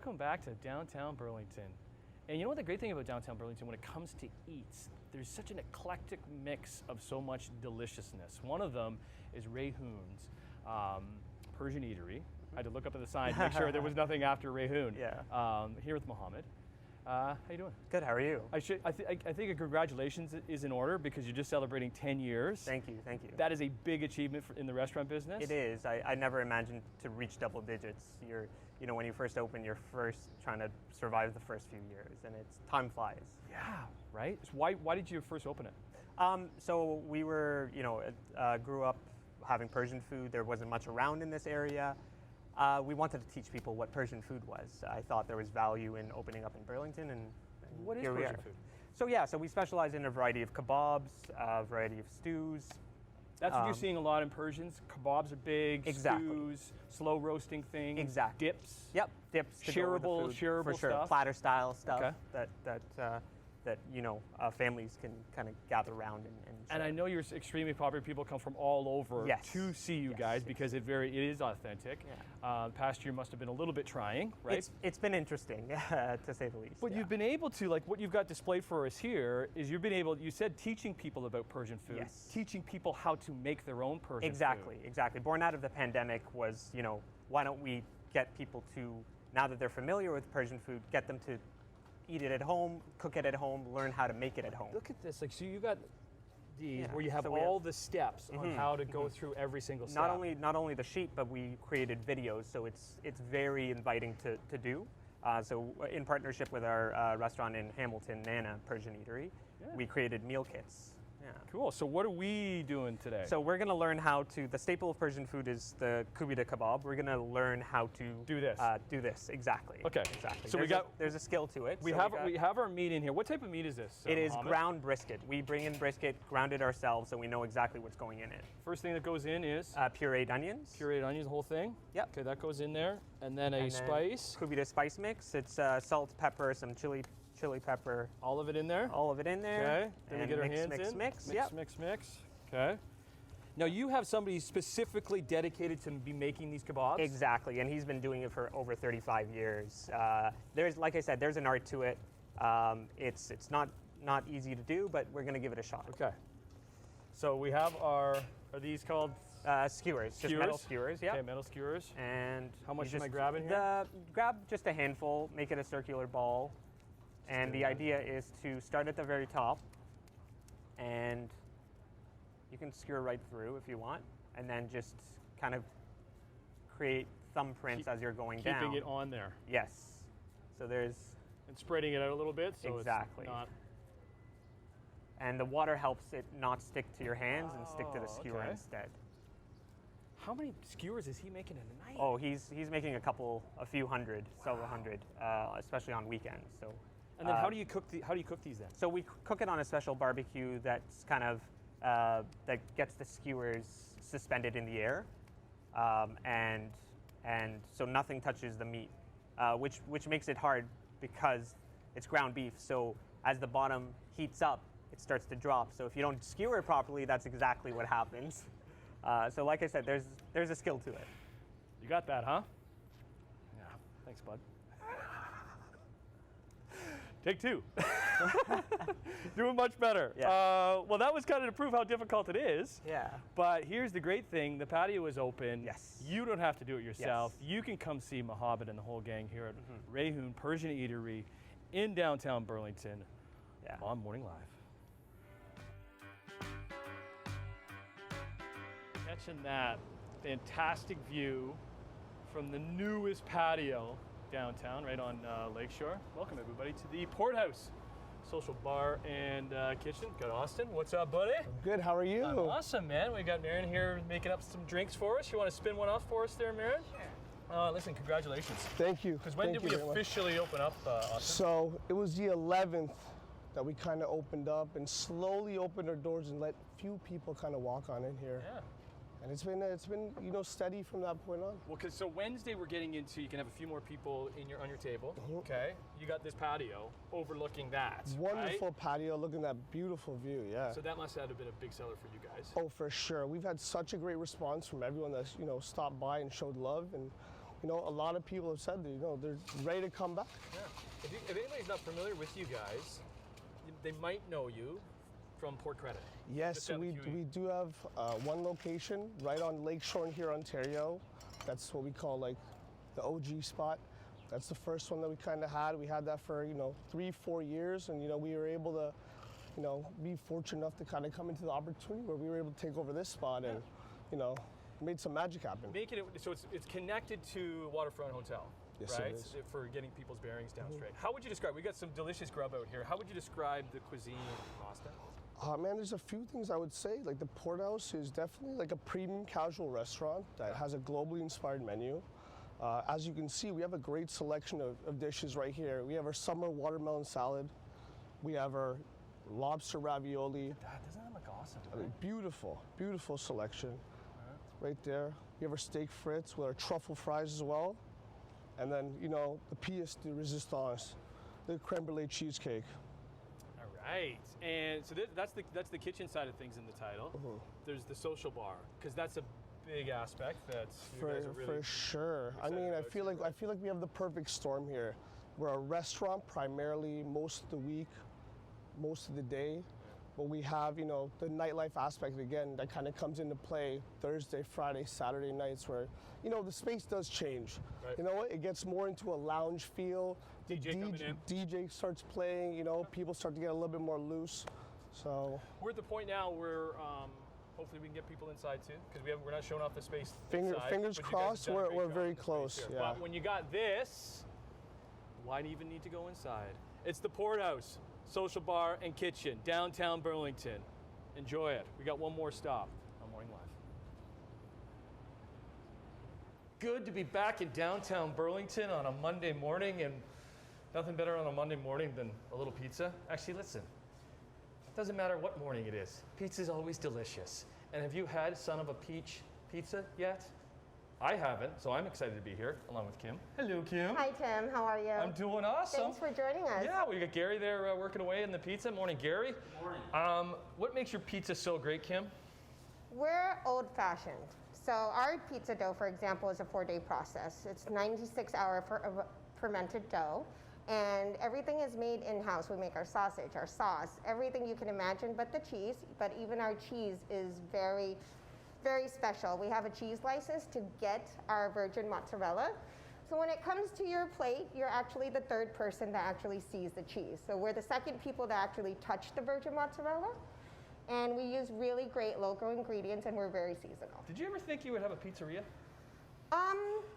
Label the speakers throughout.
Speaker 1: welcome back to Downtown Burlington. And you know what the great thing about Downtown Burlington when it comes to eats, there's such an eclectic mix of so much deliciousness. One of them is Rayhoon's Persian Eatery. I had to look up at the sign to make sure there was nothing after Rayhoon.
Speaker 2: Yeah.
Speaker 1: Here with Mohammed. How you doing?
Speaker 2: Good, how are you?
Speaker 1: I think a congratulations is in order because you're just celebrating 10 years.
Speaker 2: Thank you, thank you.
Speaker 1: That is a big achievement in the restaurant business.
Speaker 2: It is. I never imagined to reach double digits. When you first open, you're first trying to survive the first few years, and time flies.
Speaker 1: Yeah, right? So why did you first open it?
Speaker 2: So we were, grew up having Persian food. There wasn't much around in this area. We wanted to teach people what Persian food was. I thought there was value in opening up in Burlington, and
Speaker 1: what is
Speaker 2: here
Speaker 1: Persian food?
Speaker 2: So we specialize in a variety of kebabs, a variety of stews.
Speaker 1: That's what you're seeing a lot in Persians. Kebabs are big,
Speaker 2: exactly.
Speaker 1: Stews, slow roasting things,
Speaker 2: exactly.
Speaker 1: Dips.
Speaker 2: Yep, dips.
Speaker 1: Shareable
Speaker 2: for sure.
Speaker 1: stuff.
Speaker 2: Platter style stuff
Speaker 1: okay.
Speaker 2: that families can kind of gather around and
Speaker 1: And I know you're extremely popular. People come from all over to see you guys because it is authentic.
Speaker 2: Yeah.
Speaker 1: Past year must have been a little bit trying, right?
Speaker 2: It's been interesting to say the least.
Speaker 1: But you've been able to, like what you've got displayed for us here is you said teaching people about Persian food, teaching people how to make their own Persian food.
Speaker 2: Exactly. Born out of the pandemic was, why don't we get people to, now that they're familiar with Persian food, get them to eat it at home, cook it at home, learn how to make it at home.
Speaker 1: Look at this, so you got these where you have all the steps on how to go through every single step.
Speaker 2: Not only the sheet, but we created videos, so it's very inviting to do. So in partnership with our restaurant in Hamilton, Nana Persian Eatery, we created meal kits. Yeah.
Speaker 1: Cool. So what are we doing today?
Speaker 2: So we're going to learn how to, the staple of Persian food is the kubida kabob. We're going to learn how to
Speaker 1: do this.
Speaker 2: Exactly.
Speaker 1: Okay.
Speaker 2: Exactly.
Speaker 1: So
Speaker 2: there's a skill to it.
Speaker 1: We have our meat in here. What type of meat is this?
Speaker 2: It is ground brisket. We bring in brisket, ground it ourselves, so we know exactly what's going in it.
Speaker 1: First thing that goes in is?
Speaker 2: Pureed onions.
Speaker 1: Pureed onions, the whole thing?
Speaker 2: Yep.
Speaker 1: Okay, that goes in there. And then a spice.
Speaker 2: Kubida spice mix. It's salt, pepper, some chili pepper.
Speaker 1: All of it in there?
Speaker 2: All of it in there.
Speaker 1: Okay. Then we get our hands in. Mix. Okay. Now you have somebody specifically dedicated to be making these kebabs?
Speaker 2: Exactly, and he's been doing it for over 35 years. Like I said, there's an art to it. It's not easy to do, but we're going to give it a shot.
Speaker 1: Okay. So we have are these called?
Speaker 2: Skewers, just metal skewers, yeah.
Speaker 1: Okay, metal skewers.
Speaker 2: And
Speaker 1: how much am I grabbing here?
Speaker 2: Grab just a handful, make it a circular ball. And the idea is to start at the very top, and you can skewer right through if you want, and then just kind of create thumbprints as you're going down.
Speaker 1: Keeping it on there.
Speaker 2: Yes. So there's...
Speaker 1: And spreading it out a little bit so
Speaker 2: exactly.
Speaker 1: It's not...
Speaker 2: And the water helps it not stick to your hands and stick to the skewer instead.
Speaker 1: How many skewers is he making in a night?
Speaker 2: Oh, he's making a few hundred, several hundred, especially on weekends. So.
Speaker 1: And then how do you cook these then?
Speaker 2: So we cook it on a special barbecue that's kind of that gets the skewers suspended in the air, and so nothing touches the meat, which makes it hard because it's ground beef. So as the bottom heats up, it starts to drop. So if you don't skewer it properly, that's exactly what happens. So like I said, there's a skill to it.
Speaker 1: You got that, huh? Yeah. Thanks, bud. Take two. Doing much better.
Speaker 2: Yeah.
Speaker 1: Well, that was kind of to prove how difficult it is.
Speaker 2: Yeah.
Speaker 1: But here's the great thing. The patio is open.
Speaker 2: Yes.
Speaker 1: You don't have to do it yourself.
Speaker 2: Yes.
Speaker 1: You can come see Mohammed and the whole gang here at Rayhoon Persian Eatery in downtown Burlington on Morning Live. Catching that fantastic view from the newest patio downtown, right on Lakeshore. Welcome everybody to the Porthouse Social Bar and Kitchen. Got Austin. What's up, buddy?
Speaker 3: I'm good. How are you?
Speaker 1: I'm awesome, man. We got Marion here making up some drinks for us. You want to spin one off for us there, Marion? Sure. Listen, congratulations.
Speaker 3: Thank you.
Speaker 1: Because when did we officially open up, Austin?
Speaker 3: So it was the 11th that we kind of opened up and slowly opened our doors and let few people kind of walk on in here.
Speaker 1: Yeah.
Speaker 3: And it's been steady from that point on.
Speaker 1: Well, because so Wednesday we're getting into, you can have a few more people on your table. Okay. You got this patio overlooking that.
Speaker 3: Wonderful patio, looking at that beautiful view. Yeah.
Speaker 1: So that must have been a big seller for you guys.
Speaker 3: Oh, for sure. We've had such a great response from everyone that's stopped by and showed love, and you know, a lot of people have said that, you know, they're ready to come back.
Speaker 1: Yeah. If anybody's not familiar with you guys, they might know you from Port Credit.
Speaker 3: Yes,
Speaker 1: Just
Speaker 3: so
Speaker 1: have a
Speaker 3: we
Speaker 1: few-
Speaker 3: do have one location right on Lakeshore here, Ontario. That's what we call like the OG spot. That's the first one that we kind of had. We had that for, you know, 3-4 years, and, you know, we were able to, you know, be fortunate enough to kind of come into the opportunity where we were able to take over this spot and, you know, made some magic happen.
Speaker 1: Making it so it's connected to Waterfront Hotel,
Speaker 3: Yes, it
Speaker 1: right?
Speaker 3: is.
Speaker 1: For getting people's bearings down straight. How would you describe? We got some delicious grub out here. How would you describe the cuisine in Austin?
Speaker 3: Man, there's a few things I would say. Like the Porthouse is definitely like a premium casual restaurant that has a globally inspired menu. As you can see, we have a great selection of dishes right here. We have our summer watermelon salad. We have our lobster ravioli.
Speaker 1: Doesn't that look awesome?
Speaker 3: I mean, beautiful, beautiful selection. Right there. We have our steak frites with our truffle fries as well. And then, you know, the pièce de résistance, the creme brulee cheesecake.
Speaker 1: All right, and so that's the kitchen side of things in the title. There's the social bar, because that's a big aspect that you guys are really
Speaker 3: For sure. I
Speaker 1: excited
Speaker 3: mean, I
Speaker 1: about
Speaker 3: feel
Speaker 1: too,
Speaker 3: like we have the perfect storm here. We're a restaurant primarily most of the week, most of the day, but we have, you know, the nightlife aspect again that kind of comes into play Thursday, Friday, Saturday nights where, you know, the space does change.
Speaker 1: Right.
Speaker 3: You know what? It gets more into a lounge feel. The
Speaker 1: DJ coming in.
Speaker 3: DJ starts playing, you know, people start to get a little bit more loose. So
Speaker 1: We're at the point now where hopefully we can get people inside too, because we're not showing off the space.
Speaker 3: fingers
Speaker 1: inside, but you guys have
Speaker 3: crossed,
Speaker 1: done a great
Speaker 3: we're
Speaker 1: job
Speaker 3: very
Speaker 1: with the space
Speaker 3: close.
Speaker 1: here.
Speaker 3: Yeah.
Speaker 1: But when you got this, why do you even need to go inside? It's the Porthouse, social bar and kitchen, downtown Burlington. Enjoy it. We got one more stop on Morning Live. Good to be back in downtown Burlington on a Monday morning, and nothing better on a Monday morning than a little pizza. Actually, listen, it doesn't matter what morning it is. Pizza's always delicious. And have you had Son of a Peach pizza yet? I haven't, so I'm excited to be here along with Kim. Hello, Kim.
Speaker 4: Hi, Tim. How are you?
Speaker 1: I'm doing awesome.
Speaker 4: Thanks for joining us.
Speaker 1: Yeah, we got Gary there working away in the pizza. Morning, Gary. Morning. What makes your pizza so great, Kim?
Speaker 4: We're old-fashioned. So our pizza dough, for example, is a 4-day process. It's 96-hour fermented dough, and everything is made in-house. We make our sausage, our sauce, everything you can imagine but the cheese, but even our cheese is very, very special. We have a cheese license to get our virgin mozzarella. So when it comes to your plate, you're actually the third person that actually sees the cheese. So we're the second people that actually touch the virgin mozzarella. And we use really great local ingredients, and we're very seasonal.
Speaker 1: Did you ever think you would have a pizzeria?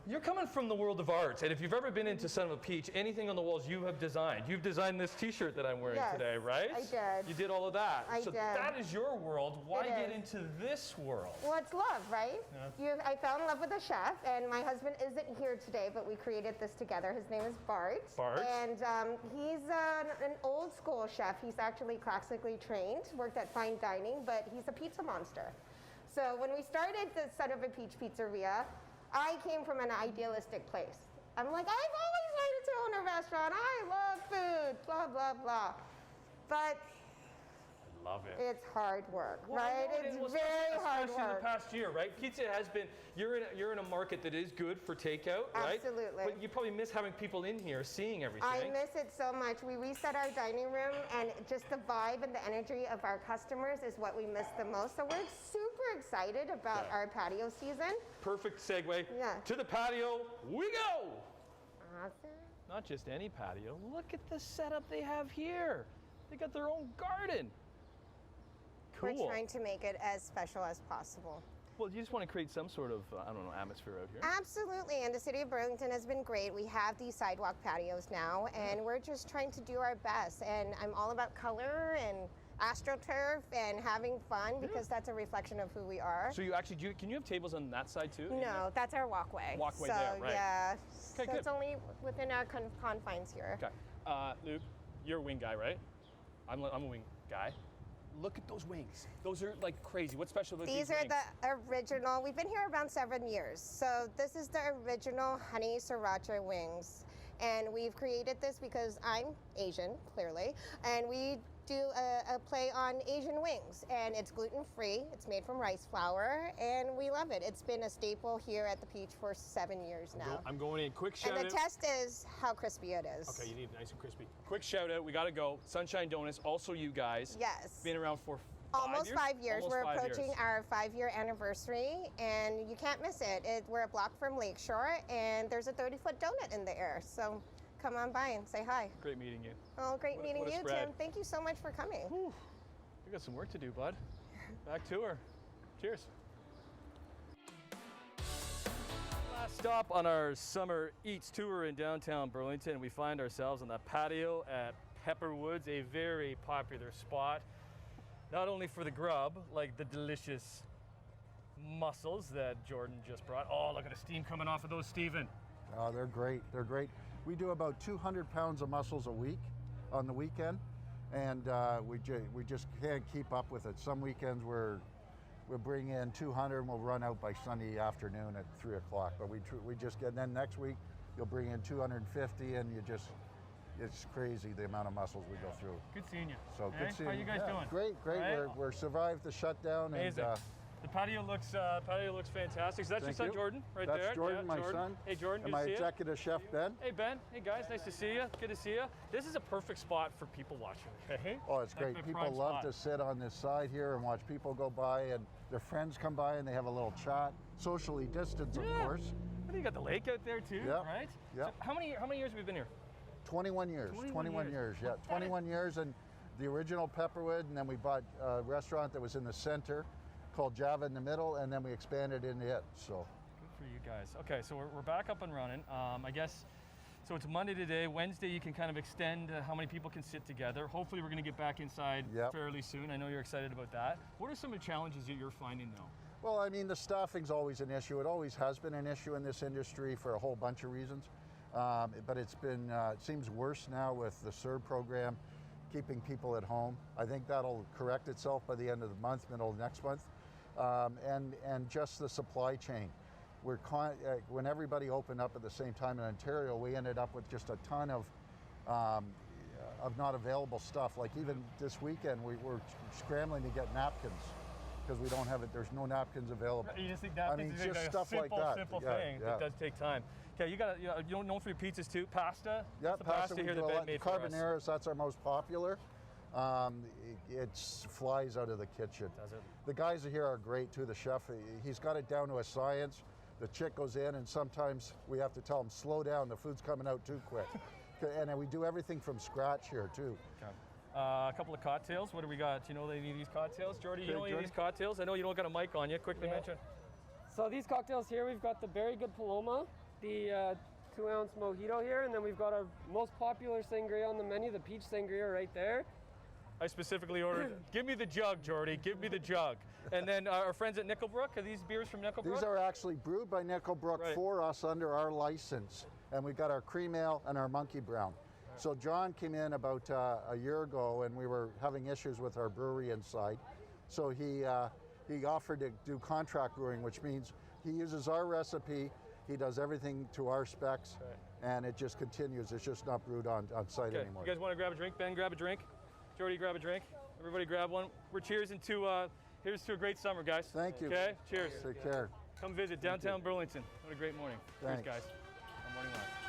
Speaker 1: You're coming from the world of arts, and if you've ever been into Son of a Peach, anything on the walls you have designed. You've designed this T-shirt that I'm wearing
Speaker 4: Yes,
Speaker 1: today, right?
Speaker 4: I did.
Speaker 1: You did all of that.
Speaker 4: I
Speaker 1: so
Speaker 4: did.
Speaker 1: that is your world. Why
Speaker 4: It
Speaker 1: get
Speaker 4: is.
Speaker 1: into this world?
Speaker 4: Well, it's love, right? I fell in love with a chef, and my husband isn't here today, but we created this together. His name is Bart.
Speaker 1: Bart.
Speaker 4: And he's an old school chef. He's actually classically trained, worked at fine dining, but he's a pizza monster. So when we started the Son of a Peach Pizzeria, I came from an idealistic place. I'm like, I've always wanted to own a restaurant. I love food, blah, blah, blah. But
Speaker 1: I love it.
Speaker 4: it's hard work,
Speaker 1: Well, I
Speaker 4: right?
Speaker 1: know it
Speaker 4: It's
Speaker 1: is. Well,
Speaker 4: very hard
Speaker 1: especially in
Speaker 4: work.
Speaker 1: the past year, right? Pizza has been, you're in a market that is good for takeout, right?
Speaker 4: Absolutely.
Speaker 1: But you probably miss having people in here seeing everything.
Speaker 4: I miss it so much. We reset our dining room, and just the vibe and the energy of our customers is what we miss the most. So we're super excited about
Speaker 1: Yeah.
Speaker 4: our patio season.
Speaker 1: Perfect segue.
Speaker 4: Yeah.
Speaker 1: To the patio we go.
Speaker 4: Awesome.
Speaker 1: Not just any patio. Look at the setup they have here. They got their own garden. Cool.
Speaker 4: We're trying to make it as special as possible.
Speaker 1: Well, you just want to create some sort of, I don't know, atmosphere out here.
Speaker 4: Absolutely, and the city of Burlington has been great. We have these sidewalk patios now, and we're just trying to do our best. And I'm all about color and astroturf and having fun because that's a reflection of who we are.
Speaker 1: So you actually, can you have tables on that side too?
Speaker 4: No, that's our walkway.
Speaker 1: Walkway
Speaker 4: so,
Speaker 1: there, right.
Speaker 4: Yeah,
Speaker 1: Okay,
Speaker 4: so
Speaker 1: good.
Speaker 4: it's only within our confines here.
Speaker 1: Okay. Luke, you're a wing guy, right? I'm a wing guy. Look at those wings. Those are like crazy. What's special about these
Speaker 4: These are
Speaker 1: wings?
Speaker 4: the original. We've been here around 7 years. So this is the original honey sriracha wings. And we've created this because I'm Asian, clearly. And we do a play on Asian wings, and it's gluten-free. It's made from rice flour, and we love it. It's been a staple here at the Peach for 7 years now.
Speaker 1: I'm going in. Quick shout
Speaker 4: And
Speaker 1: out.
Speaker 4: the test is how crispy it is.
Speaker 1: Okay, you need it nice and crispy. Quick shout out. We got to go. Sunshine Donuts, also you guys.
Speaker 4: Yes.
Speaker 1: Been around for
Speaker 4: Almost 5 years.
Speaker 1: Almost
Speaker 4: We're
Speaker 1: 5
Speaker 4: approaching
Speaker 1: years.
Speaker 4: our 5-year anniversary, and you can't miss it. We're a block from Lakeshore, and there's a 30-foot donut in the air. So come on by and say hi.
Speaker 1: Great meeting you.
Speaker 4: Oh, great
Speaker 1: What-
Speaker 4: meeting
Speaker 1: what a
Speaker 4: you,
Speaker 1: spread.
Speaker 4: Tim. Thank you so much for coming.
Speaker 1: Whew. We got some work to do, bud. Back to her. Cheers. Last stop on our summer eats tour in downtown Burlington. We find ourselves on the patio at Pepperwood's, a very popular spot. Not only for the grub, like the delicious mussels that Jordan just brought. Oh, look at the steam coming off of those, Stephen.
Speaker 5: Oh, they're great. They're great. We do about 200 pounds of mussels a week on the weekend, and we just can't keep up with it. Some weekends we'll bring in 200 and we'll run out by Sunday afternoon at 3 o'clock. But we just get, and then next week you'll bring in 250, and it's crazy the amount of mussels we go through.
Speaker 1: Good seeing you.
Speaker 5: So
Speaker 1: Hey,
Speaker 5: good seeing
Speaker 1: how you guys doing?
Speaker 5: Great.
Speaker 1: Right?
Speaker 5: We're survived the shutdown.
Speaker 1: Amazing.
Speaker 5: And,
Speaker 1: the patio looks fantastic. So that's your
Speaker 5: Thank
Speaker 1: son
Speaker 5: you.
Speaker 1: Jordan right
Speaker 5: That's
Speaker 1: there.
Speaker 5: Jordan,
Speaker 1: Yeah,
Speaker 5: my son.
Speaker 1: Hey Jordan,
Speaker 5: And
Speaker 1: good
Speaker 5: my
Speaker 1: to see you.
Speaker 5: executive chef, Ben.
Speaker 1: Hey Ben. Hey guys, nice to see you. Good to see you. This is a perfect spot for people watching. Okay?
Speaker 5: Oh, it's
Speaker 1: Like
Speaker 5: great.
Speaker 1: the
Speaker 5: People
Speaker 1: prime
Speaker 5: love
Speaker 1: spot.
Speaker 5: to sit on this side here and watch people go by, and their friends come by and they have a little chat. Socially distanced, of
Speaker 1: Yeah.
Speaker 5: course.
Speaker 1: I think you got the lake out there too,
Speaker 5: Yep.
Speaker 1: right?
Speaker 5: Yep.
Speaker 1: So how many years have we been here?
Speaker 5: 21 years.
Speaker 1: 21
Speaker 5: years. Yeah,
Speaker 1: Look at
Speaker 5: 21 years, and the original Pepperwood, and then we bought a restaurant that was in the center called Java in the middle, and then we expanded into it. So.
Speaker 1: Good for you guys. Okay, so we're back up and running. I guess, so it's Monday today. Wednesday you can kind of extend how many people can sit together. Hopefully we're going to get back inside
Speaker 5: Yep.
Speaker 1: fairly soon. I know you're excited about that. What are some of the challenges that you're finding though?
Speaker 5: Well, I mean, the staffing's always an issue. It always has been an issue in this industry for a whole bunch of reasons. But it's been, it seems worse now with the CERB program, keeping people at home. I think that'll correct itself by the end of the month, middle of next month. And just the supply chain. When everybody opened up at the same time in Ontario, we ended up with just a ton of not available stuff. Like even this weekend, we were scrambling to get napkins because we don't have it. There's no napkins available.
Speaker 1: You just think napkins is
Speaker 5: just
Speaker 1: like
Speaker 5: stuff
Speaker 1: a simple,
Speaker 5: like that.
Speaker 1: simple
Speaker 5: Yeah,
Speaker 1: thing.
Speaker 5: yeah.
Speaker 1: It does take time. Okay, you got you don't know for your pizzas too. Pasta.
Speaker 5: Yeah,
Speaker 1: What's the pasta
Speaker 5: we
Speaker 1: here
Speaker 5: do
Speaker 1: that
Speaker 5: a
Speaker 1: Ben
Speaker 5: lot.
Speaker 1: made for us?
Speaker 5: Carbonaras, that's our most popular. It flies out of the kitchen.
Speaker 1: Does it?
Speaker 5: The guys here are great too. The chef, he's got it down to a science. The chick goes in, and sometimes we have to tell him, slow down, the food's coming out too quick. And we do everything from scratch here too.
Speaker 1: Okay. A couple of cocktails. What do we got? Do you know any of these cocktails? Jordy, you
Speaker 5: Okay,
Speaker 1: know any of
Speaker 5: Jordy?
Speaker 1: these cocktails? I know you don't got a mic on you. Quickly mention.
Speaker 6: So these cocktails here, we've got the Very Good Paloma, the 2-ounce mojito here, and then we've got our most popular sangria on the menu, the peach sangria right there.
Speaker 1: I specifically ordered, give me the jug, Jordy, give me the jug. And then our friends at Nickelbrook, are these beers from Nickelbrook?
Speaker 5: These are actually brewed by Nickelbrook
Speaker 1: Right.
Speaker 5: for us under our license. And we've got our cream ale and our monkey brown. So John came in about a year ago, and we were having issues with our brewery inside. So he offered to do contract brewing, which means he uses our recipe, he does everything to our specs, and it just continues. It's just not brewed on site
Speaker 1: Okay,
Speaker 5: anymore.
Speaker 1: you guys want to grab a drink? Ben, grab a drink. Jordy, grab a drink. Everybody grab one. We're cheersing to, here's to a great summer, guys.
Speaker 5: Thank you.
Speaker 1: Okay, cheers.
Speaker 5: Take care.
Speaker 1: Come visit downtown Burlington. What a great morning.
Speaker 5: Thanks.
Speaker 1: Cheers, guys. On Morning Live.